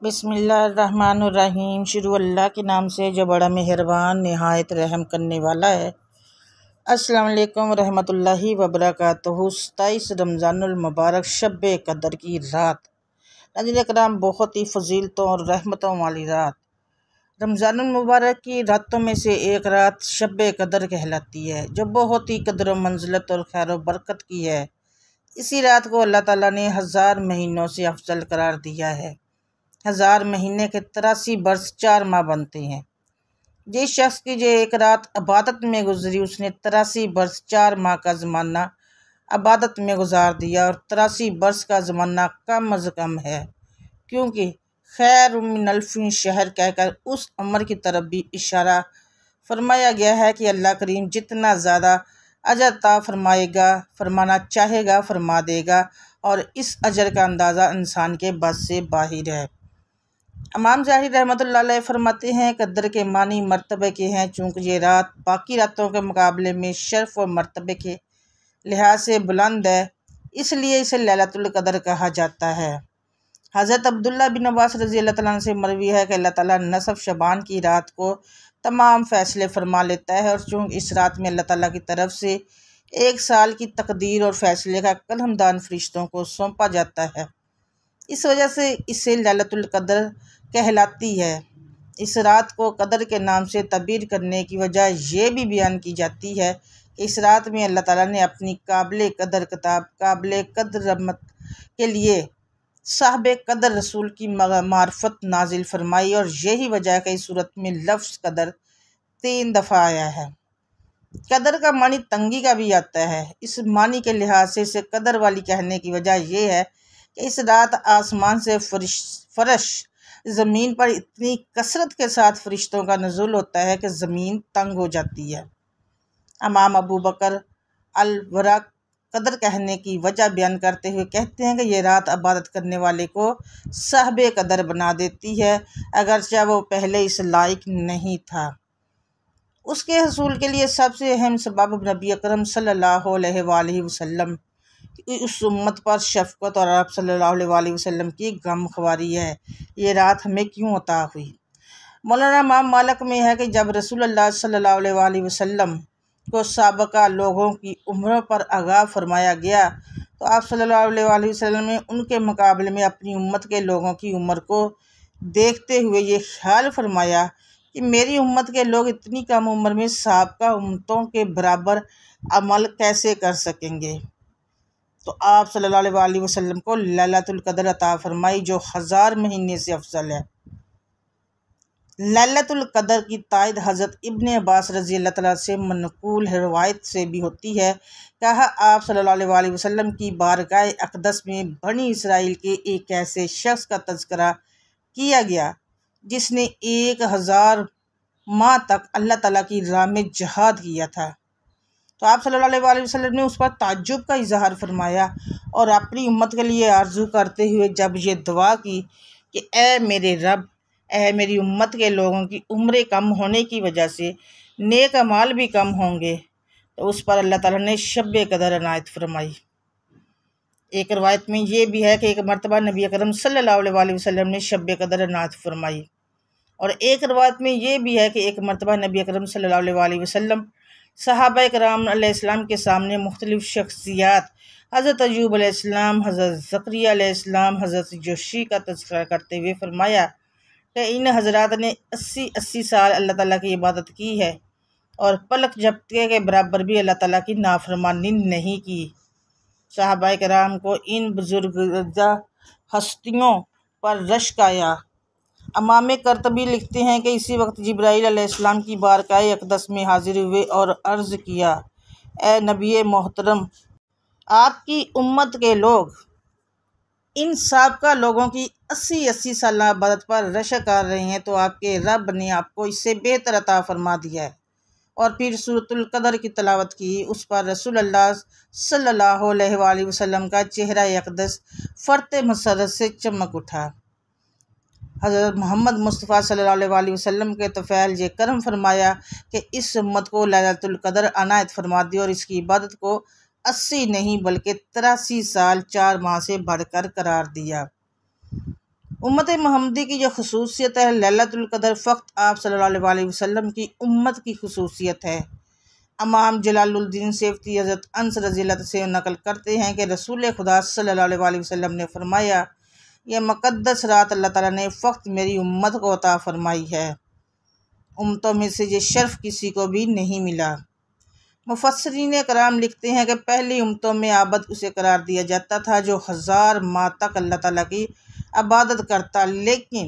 बिस्मिल्लाहिर्रहमानिर्रहीम। शुरू अल्लाह के नाम से जो बड़ा मेहरबान नहायत रहम करने वाला है। अस्सलाम वालेकुम रहमतुल्लाहि व बरकातुहू। 27 रमज़ानुल मुबारक शब कदर की रात। नाज़रीन इकराम, बहुत ही फजीलतों और रहमतों वाली रात रमज़ानुल मुबारक की रातों में से एक रात शब कदर कहलाती है, जो बहुत ही कदर मंजिलत और खैर बरकत की है। इसी रात को अल्लाह ताला ने 1000 महीनों से अफजल करार दिया है। 1000 महीने के 83 बरस 4 माह बनते हैं। जिस शख्स की जो एक रात इबादत में गुजरी, उसने 83 बरस 4 माह का ज़माना इबादत में गुजार दिया। और 83 बरस का ज़माना कम अज़ कम है, क्योंकि खैर मिन अल्फ़ि शहर कहकर उस अमर की तरफ भी इशारा फरमाया गया है कि अल्लाह करीम जितना ज़्यादा अजर ता फरमाएगा, फरमाना चाहेगा फरमा देगा, और इस अजर का अंदाज़ा इंसान के बस से बाहिर है। इमाम ज़ाहिर रहमतुल्लाह अलैह फरमाते हैं, कदर के मानी मर्तबे के हैं, चूँकि ये रात बाकी रातों के मुकाबले में शर्फ और मर्तबे के लिहाज से बुलंद है, इसलिए इसे लैलतुल कदर कहा जाता है। हज़रत अब्दुल्ला बिन अब्बास रज़ी अल्लाह तआला से मरवी है कि अल्लाह ताला नसफ शबान की रात को तमाम फ़ैसले फरमा लेता है, और चूँकि इस रात में अल्लाह ताला की तरफ से 1 साल की तकदीर और फ़ैसले का कलमदान फरिश्तों को सौंपा जाता है, इस वजह से इसे लैलतुल कदर कहलाती है। इस रात को कदर के नाम से तबीर करने की वजह ये भी बयान की जाती है कि इस रात में अल्लाह ताला ने अपनी काबिल कदर किताब काबिल कदर रहमत के लिए साहब कदर रसूल की मार्फत नाजिल फरमाई, और यही वजह है कि इस सूरत में लफ्ज़ कदर 3 दफ़ा आया है। कदर का मानी तंगी का भी आता है। इस मानी के लिहाज से इसे कदर वाली कहने की वजह यह है कि इस रात आसमान से फर्श ज़मीन पर इतनी कसरत के साथ फरिश्तों का नज़ुल होता है कि ज़मीन तंग हो जाती है। इमाम अबू बकर अल-वराक कदर कहने की वजह बयान करते हुए कहते हैं कि ये रात इबादत करने वाले को साहब कदर बना देती है, अगरचे वो पहले इस लायक नहीं था। उसके हसूल के लिए सबसे अहम सबब नबी अकरम सल्लल्लाहु अलैहि वसल्लम उस उम्मत पर शफ़क़त और आप सल्लल्लाहु अलैहि वसल्लम की गमख्वारी है। ये रात हमें क्यों अता हुई? मौलाना इमाम मालिक में है कि जब रसूलुल्लाह सल्लल्लाहु अलैहि वसल्लम को साबका लोगों की उम्रों पर आगाह फरमाया गया, तो आप सल्लल्लाहु अलैहि वसल्लम ने उनके मुकाबले में अपनी उम्मत के लोगों की उम्र को देखते हुए ये ख्याल फरमाया कि मेरी उम्मत के लोग इतनी कम उम्र में साबका उम्मतों के बराबर अमल कैसे कर सकेंगे। तो आप सल्लल्लाहु अलैहि वसल्लम को लैलतुल कदर अता फरमाई, जो 1000 महीने से अफजल है। लैलतुल कदर की तायद हज़रत इब्ने अब्बास रज़ी अल्लाह तआला से मनकूल रवायत से भी होती है। कहा, आप सल्लल्लाहु अलैहि वसल्लम की बारगाह अक़दस में बनी इसराइल के एक ऐसे शख्स का तज़किरा किया गया जिसने 1000 माह तक अल्लाह ताला की राह में जहाद किया था। तो आप सल्लल्लाहु अलैहि वसल्लम ने उस पर ताज्जुब का इजहार फरमाया और अपनी उम्मत के लिए आरजू करते हुए जब ये दुआ की कि ए मेरे रब, ए मेरी उम्मत के लोगों की उम्रें कम होने की वजह से नेक अमाल भी कम होंगे, तो उस पर अल्लाह ताला ने शब कदर अनायत फरमाई। एक रवायत में ये भी है कि एक मरतबा नबी अकरम सल्लल्लाहु अलैहि वसल्लम ने शब कदर अनायत फरमाई, और एक रवायत में ये भी है कि एक मरतबा नबी अकरम सल्लल्लाहु अलैहि वसल्लम सहाबा कराम अलैहिस्सलाम के सामने मुख्तलिफ शख्सियात हज़रत अय्यूब अलैहिस्सलाम, हज़रत ज़करिया अलैहिस्सलाम, हज़रत जोशी का तज़किरा करते हुए फरमाया कि इन हज़रात ने 80 साल अल्लाह ताला की इबादत की है और पलक झपके के बराबर भी अल्लाह ताला की नाफरमानी नहीं की। सहाबा कराम को इन बुजुर्ग हस्तियों पर रश्क आया। इमाम कर्तबी लिखते हैं कि इसी वक्त जिब्राईल अलैहिस्सलाम की बारगाह अक़दस में हाजिर हुए और अर्ज़ किया, ए नबी मोहतरम, आपकी उम्मत के लोग इन साबका लोगों की 80 साल इबादत पर रश्क कर रहे हैं, तो आपके रब ने आपको इससे बेहतर अता फरमा दिया है। और फिर सूरतुल कदर की तलावत की। उस पर रसूलुल्लाह सल्लल्लाहु अलैहि वसल्लम का चेहरा अक़दस फ़र्ते मसरत से चमक उठा। हज़रत मोहम्मद मुस्तफ़ा सल्लल्लाहु अलैहि वसल्लम के तफ़ैल ये करम फरमाया कि इस उम्मत को लैलतुल कदर अनायत फरमा दी और इसकी इबादत को 80 नहीं बल्कि 83 साल 4 माह से बढ़कर करार दिया। उम्मत मोहम्मदी की जो खसूसियत है, लैलतुल क़द्र फ़क़त आप सल्लल्लाहु अलैहि वसल्लम की उम्मत की खसूसियत है। इमाम जलालुद्दीन सेवती हज़रत अनस रज़ियल्लाहु से नकल करते हैं कि रसूल खुदा सल्लल्लाहु अलैहि वसल्लम ने फरमाया, यह मुक़द्दस रात अल्लाह ताला ने फ़क़त मेरी उम्मत को अता फ़रमाई है। उम्मतों में से ये शर्फ़ किसी को भी नहीं मिला। मुफस्सिरीन कराम लिखते हैं कि पहली उम्मतों में आबद उसे करार दिया जाता था जो 1000 माह तक अल्लाह ताला की इबादत करता, लेकिन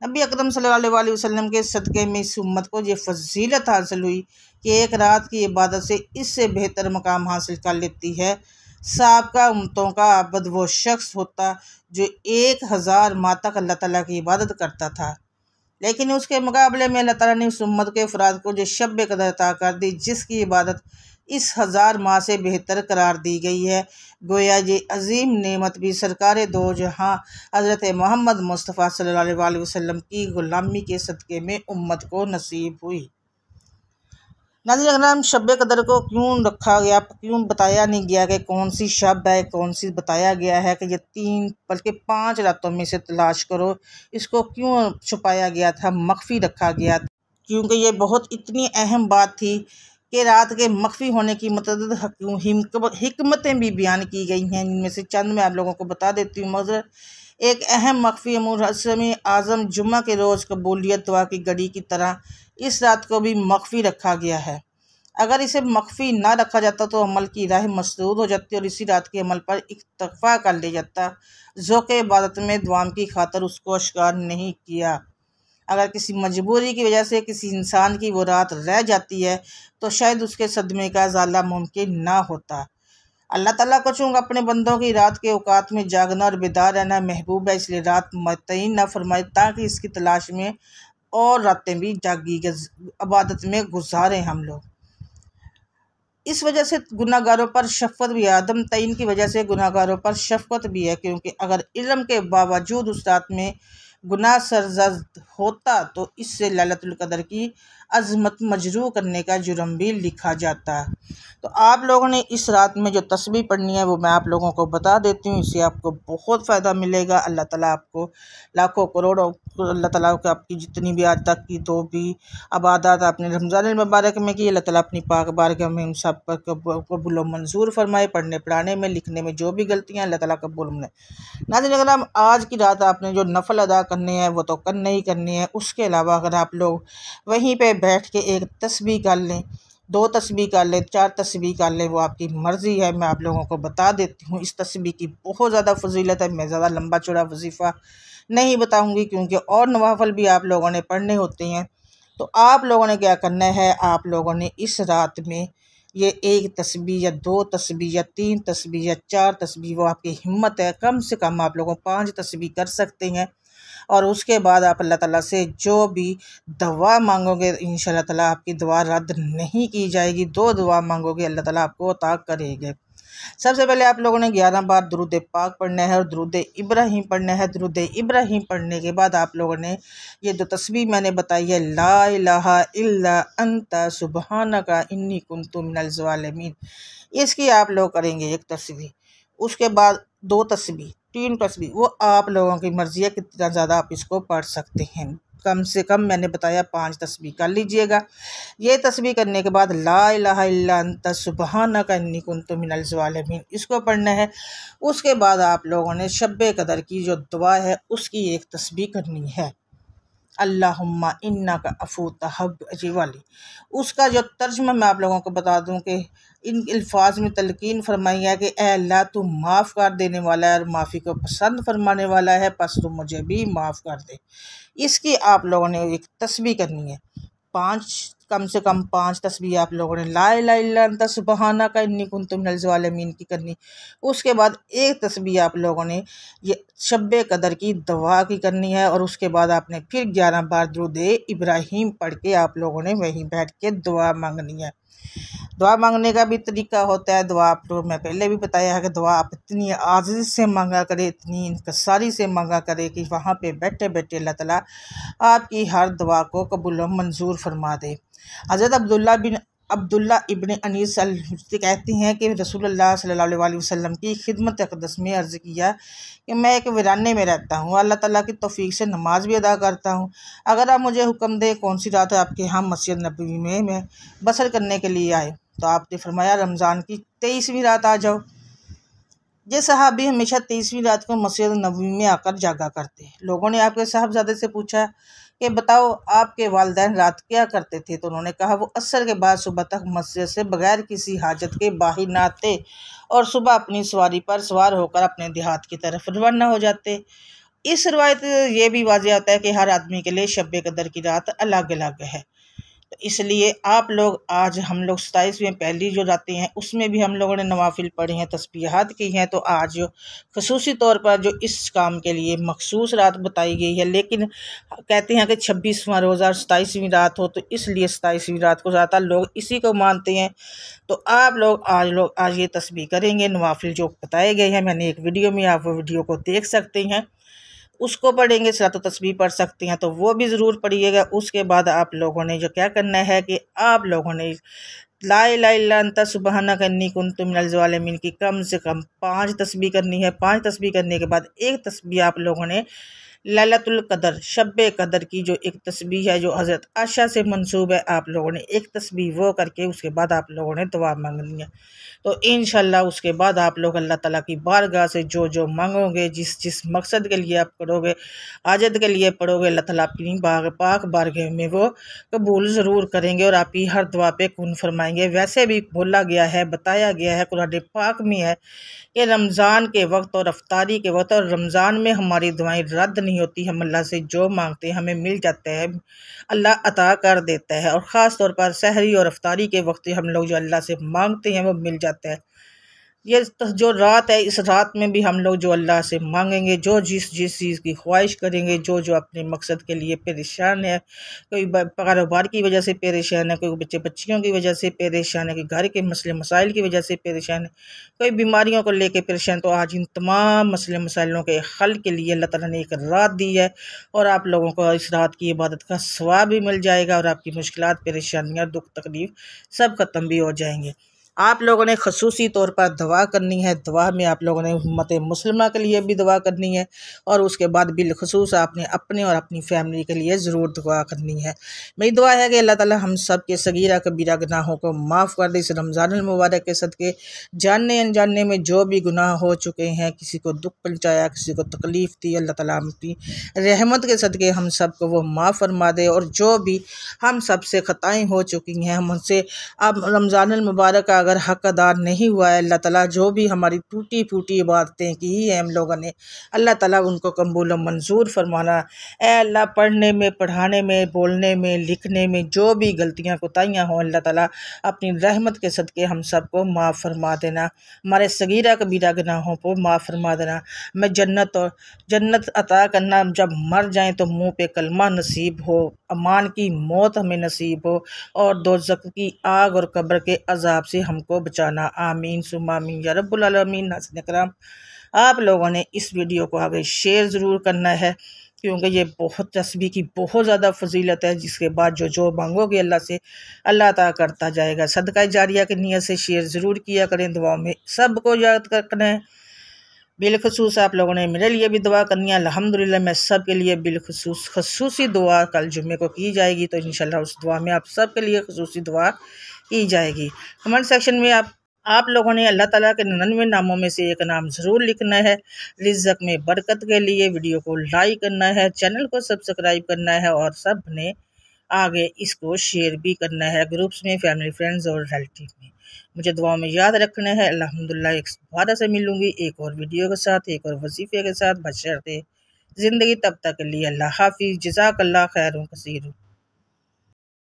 नबी अकरम सल्लल्लाहु अलैहि वसल्लम के सदक़े में इस उम्मत को ये फजीलत हासिल हुई कि एक रात की इबादत से इससे बेहतर मकाम हासिल कर लेती है। साबका उम्मतों का आबद वो शख्स होता जो 1000 माह तक अल्लाह ताला की इबादत करता था, लेकिन उसके मुकाबले में अल्लाह ताला ने उस उम्मत के अफराद को जो शब कदर अता कर दी, जिसकी इबादत इस 1000 माह से बेहतर करार दी गई है। गोया ये अजीम नेमत भी सरकार दो जहाँ हज़रत मोहम्मद मुस्तफ़ा सल्लल्लाहु अलैहि वसल्लम की ग़ुलामी के सदक़े में उम्मत को नसीब हुई। नाज़रीन अकराम, शब कदर को क्यों रखा गया, क्यों बताया नहीं गया कि कौन सी शब है, कौन सी बताया गया है कि ये 3 बल्कि 5 रातों में से तलाश करो, इसको क्यों छुपाया गया था, मख्फी रखा गया? क्योंकि ये बहुत इतनी अहम बात थी कि रात के मख्फी होने की मतअद्दिद हिकमतें भी बयान की गई हैं। इनमें से चंद मैं आप लोगों को बता देती हूँ। मगर एक अहम मख्फी मुरस्सम आज़म जुम्मा के रोज़ कबूलियत दुआ की घड़ी की तरह इस रात को भी मख्फी रखा गया है। अगर इसे मख्फी ना रखा जाता तो अमल की राह मसदूद हो जाती और इसी रात के अमल पर इक्तफा कर लिया जाता। ज़ौक़ इबादत में दुआम की खातर उसको अश्कार नहीं किया। अगर किसी मजबूरी की वजह से किसी इंसान की वो रात रह जाती है तो शायद उसके सदमे का ज़ाला मुमकिन ना होता। अल्लाह ताला को चूँकि अपने बंदों की रात के औकात में जागना और बेदार रहना महबूब है, इसलिए रात मुतय्यन ना फरमाई ताकि इसकी तलाश में और रातें भी जागी इबादत में गुजारें हम लोग। इस वजह से गुनाहगारों पर शफ़क़त भी है। आदम तईन की वजह से गुनाहगारों पर शफ़क़त भी है, क्योंकि अगर इल्म के बावजूद उस रात में गुनाह सरज़द होता तो इससे लैलतुल क़द्र की अज़मत मजरू करने का जुर्म भी लिखा जाता। तो आप लोगों ने इस रात में जो तस्बीह पढ़नी है वो मैं आप लोगों को बता देती हूँ। इससे आपको बहुत फ़ायदा मिलेगा। अल्लाह ताला आपको लाखों करोड़ों अल्लाह ताला को आपकी जितनी भी आज तक की तो भी इबादत आपने रमज़ान मुबारक में की, अल्लाह ताला अपनी पाक बारगाह में हम सब पर कबूल व मंजूर फरमाए। पढ़ने पढ़ाने में लिखने में जो भी गलतियाँ अल्लाह ताला कबूल में। नाज़रीन अगर आज की रात आपने जो नफल अदा करने हैं वो तो करने ही करने हैं। उसके अलावा अगर आप लोग वहीं पे बैठ के एक तस्बीह कर लें, 2 तस्बीह कर लें, 4 तस्बीह कर लें, वो आपकी मर्ज़ी है। मैं आप लोगों को बता देती हूँ इस तस्बीह की बहुत ज़्यादा फजीलत है। मैं ज़्यादा लंबा चौड़ा वजीफ़ा नहीं बताऊँगी क्योंकि और नवाफल भी आप लोगों ने पढ़ने होते हैं। तो आप लोगों ने क्या करना है, आप लोगों ने इस रात में ये 1 तस्बीह या 2 तस्बीह या 3 तस्बीह या 4 तस्बीह, वो आपकी हिम्मत है, कम से कम आप लोगों 5 तस्बीह कर सकते हैं। और उसके बाद आप अल्लाह ताला से जो भी दुआ मांगोगे इंशाअल्लाह ताला आपकी दुआ रद्द नहीं की जाएगी। 2 दुआ मांगोगे अल्लाह ताला आपको अता करेंगे। सबसे पहले आप लोगों ने 11 बार दुरूद पाक पढ़ना है और दुरूद इब्राहीम पढ़ना है। दुरूद इब्राहीम पढ़ने के बाद आप लोगों ने ये 2 तस्बीह मैंने बताई है, ला इलाहा इल्ला अंता सुबहानका इन्नी कुन्तु मिनल ज़ालिमीन, इसकी आप लोग करेंगे 1 तस्बीह। उसके बाद 2 तस्बीह, 3 तस्बीह, वो आप लोगों की मर्ज़ी है कितना ज़्यादा आप इसको पढ़ सकते हैं। कम से कम मैंने बताया 5 तस्बीह कर लीजिएगा। ये तस्बीह करने के बाद ला इलाहा इल्ला अंता सुबहानका इन्नी कुन्तु मिनल ज़ालिमीन, इसको पढ़ना है। उसके बाद आप लोगों ने शब कदर की जो दुआ है उसकी 1 तस्बीह करनी है, अल्लाहुम्मा इन्नका अफ़ू तुहिब्बुल वाली। उसका जो तर्जुमा मैं आप लोगों को बता दूं कि इन अल्फाज में तलकीन फरमाई है कि ए अल्लाह तू माफ़ कर देने वाला है और माफ़ी को पसंद फरमाने वाला है, बस तू मुझे भी माफ़ कर दे। इसकी आप लोगों ने 1 तस्बीह करनी है। 5 कम से कम 5 तस्बीह आप लोगों ने ला इलाहा इल्ला अंता सुबहानका इन्नी कुन्तु मिनल ज़ालिमीन की करनी। उसके बाद 1 तस्बीह आप लोगों ने ये शब कदर की दुआ की करनी है और उसके बाद आपने फिर 11 बार दुरूद इब्राहीम पढ़ के आप लोगों ने वहीं बैठ के दुआ मांगनी है। दुआ मांगने का भी तरीका होता है। दुआ आप लोग मैं पहले भी बताया है कि दुआ आप इतनी आज़िज़ से मांगा करें, इतनी इंकसारी से मांगा करें कि वहाँ पे बैठे बैठे अल्लाह ताला आपकी हर दुआ को कबूल व मंजूर फरमा दे। हज़रत अब्दुल्ला बिन अब्दुल्ला इब्न अनीस कहती हैं कि रसूलुल्लाह सल्लल्लाहु अलैहि वसल्लम की खिदमत अक़दस में अर्ज़ किया कि मैं एक वीराने में रहता हूँ, अल्लाह ताला की तौफ़ीक से नमाज भी अदा करता हूँ। अगर आप मुझे हुक्म दें कौन सी रात आपके यहाँ मस्जिद नबवी में मैं बसर करने के लिए आए, तो आपने फरमाया रमज़ान की 23वीं रात आ जाओ। ये सहाबी हमेशा 23वीं रात को मस्जिद नबवी में आकर जागा करते। लोगों ने आपके साहबजादे से पूछा कि बताओ आपके वालिदैन रात क्या करते थे, तो उन्होंने कहा वो असर के बाद सुबह तक मस्जिद से बगैर किसी हाजत के बाहर न आते और सुबह अपनी सवारी पर सवार होकर अपने देहात की तरफ रवाना हो जाते। इस रवायत ये भी वाज़ेह आता है कि हर आदमी के लिए शब कदर की रात अलग अलग है, तो इसलिए आप लोग आज हम लोग 27वें पहली जो रातें हैं उसमें भी हम लोगों ने नवाफिल पढ़े हैं, तस्बीहात की हैं। तो आज ख़ुसूसी तौर पर जो इस काम के लिए मखसूस रात बताई गई है, लेकिन कहते हैं कि 26वां रोज़ा 27वीं रात हो, तो इसलिए 27वीं रात को ज़्यादा लोग इसी को मानते हैं। तो आप लोग आज ये तस्बीह करेंगे, नवाफिल जो बताए गए हैं मैंने एक वीडियो में, आप वो वीडियो को देख सकते हैं, उसको पढ़ेंगे। सलातो तस्बीह पढ़ सकते हैं तो वो भी ज़रूर पढ़िएगा। उसके बाद आप लोगों ने जो क्या करना है कि आप लोगों ने ला इलाहा इल्ला अंता सुबहानक अन्नी कुन्तु मिनल ज़ालिमीन की कम से कम 5 तस्बीह करनी है। 5 तस्बीह करने के बाद एक तस्बीह आप लोगों ने लैलतुल कदर शब कदर की जो एक तस्बीह है जो हज़रत आयशा से मंसूब है, आप लोगों ने एक तस्बीह वो करके उसके बाद आप लोगों ने दुआ मांगनी है। तो इंशाल्लाह उसके बाद आप लोग अल्लाह ताला की बारगाह से जो जो मांगोगे, जिस जिस मकसद के लिए आप पढ़ोगे, हाजत के लिए पढ़ोगे, अल्लाह ताला अपनी पाक बारगाह में वो कबूल ज़रूर करेंगे और आपकी हर दुआ पे कुन फरमाएंगे। वैसे भी बोला गया है, बताया गया है, कुरान पाक में है कि रमज़ान के वक्त और अफ्तारी के वक्त और रमज़ान में हमारी दुआएं रद्द नहीं होती। हम अल्लाह से जो मांगते हैं हमें मिल जाता है, अल्लाह अता कर देता है। और ख़ास तौर पर सहरी और अफ्तारी के वक्त हम लोग जो अल्लाह से मांगते हैं वो मिल जाता है। ये जो रात है, इस रात में भी हम लोग जो अल्लाह से मांगेंगे, जो जिस जिस चीज़ की ख्वाहिश करेंगे, जो जो अपने मकसद के लिए परेशान है, कोई कारोबार की वजह से परेशान है, कोई बच्चे बच्चियों की वजह से परेशान है, कोई घर के मसले मसाइल की वजह से परेशान है, कोई बीमारियों को लेकर परेशान, तो आज इन तमाम मसले मसाइलों के हल के लिए अल्लाह ताला ने एक रात दी है और आप लोगों को इस रात की इबादत का सवाब भी मिल जाएगा और आपकी मुश्किलात, परेशानियाँ, दुख तकलीफ़ सब ख़त्म भी हो जाएंगे। आप लोगों ने ख़ुसूसी तौर पर दुआ करनी है। दुआ में आप लोगों ने उम्मत मुस्लिमा के लिए भी दुआ करनी है और उसके बाद बिलखसूस आपने अपने और अपनी फैमिली के लिए ज़रूर दुआ करनी है। मेरी दुआ है कि अल्लाह ताला हम सब के सगीरा कबीरा गुनाहों को माफ़ कर दे। इस रमज़ानुल मुबारक के सदके जानने अनजाने में जो भी गुनाह हो चुके हैं, किसी को दुख पहुँचाया, किसी को तकलीफ़ दी, अल्लाह ताला अपनी रहमत के सदके हम सब को वो माफ़ फरमा दे। और जो भी हम सब से ख़ताएँ हो चुकी हैं, हम उनसे अब रमज़ानुल मुबारक का अगर हक अदा नहीं हुआ है, अल्लाह ताला जो भी हमारी टूटी फूटी इबादतें की हैं हम लोगों ने, अल्लाह ताला उनको कबूल मंजूर फरमाना। ऐ अल्लाह पढ़ने में, पढ़ाने में, बोलने में, लिखने में जो भी गलतियाँ कोताहियाँ हों, अल्लाह ताला अपनी रहमत के सदके हम सबको माफ़ फरमा देना। हमारे सगीरा कबीरा गुनाहों को माफ़ फरमा देना। मैं जन्नत अता करना, जब मर जाएँ तो मुँह पे कलमा नसीब हो, अमान की मौत हमें नसीब हो और दोज़ख की आग और कब्र के अजाब से हमको बचाना। आमीन सुम्मा आमीन या रब्बुल आलमीन। नाज़रीन करम, आप लोगों ने इस वीडियो को आगे शेयर ज़रूर करना है क्योंकि ये बहुत तस्बीह की बहुत ज़्यादा फजीलत है, जिसके बाद जो जो मांगोगे अल्लाह से, अल्लाह अता करता जाएगा। सदका जारिया की नीयत से शेयर ज़रूर किया करें। दुआ में सबको याद करना है। बिलखसूस आप लोगों ने मेरे लिए भी दुआ करनी है। अल्हम्दुलिल्लाह मैं सब के लिए बिलखसूस खसूसी दुआ कल जुम्मे को की जाएगी, तो इंशाल्लाह उस दुआ में आप सब के लिए खसूसी दुआ की जाएगी। कमेंट सेक्शन में आप लोगों ने अल्लाह ताला के 99 नामों में से एक नाम ज़रूर लिखना है। रिज़्क़ में बरकत के लिए वीडियो को लाइक करना है, चैनल को सब्सक्राइब करना है और सब ने आगे इसको शेयर भी करना है ग्रुप्स में, फैमिली, फ्रेंड्स और रिलेटिव में। मुझे दुआ में याद रखना है। अल्हम्दुलिल्लाह एक दोबारा से मिलूँगी एक और वीडियो के साथ, एक और वजीफ़े के साथ, बशर्ते ज़िंदगी तब तक के लिए। अल्लाह हाफ़िज़। जज़ाकल्लाह खैरुन कसीर।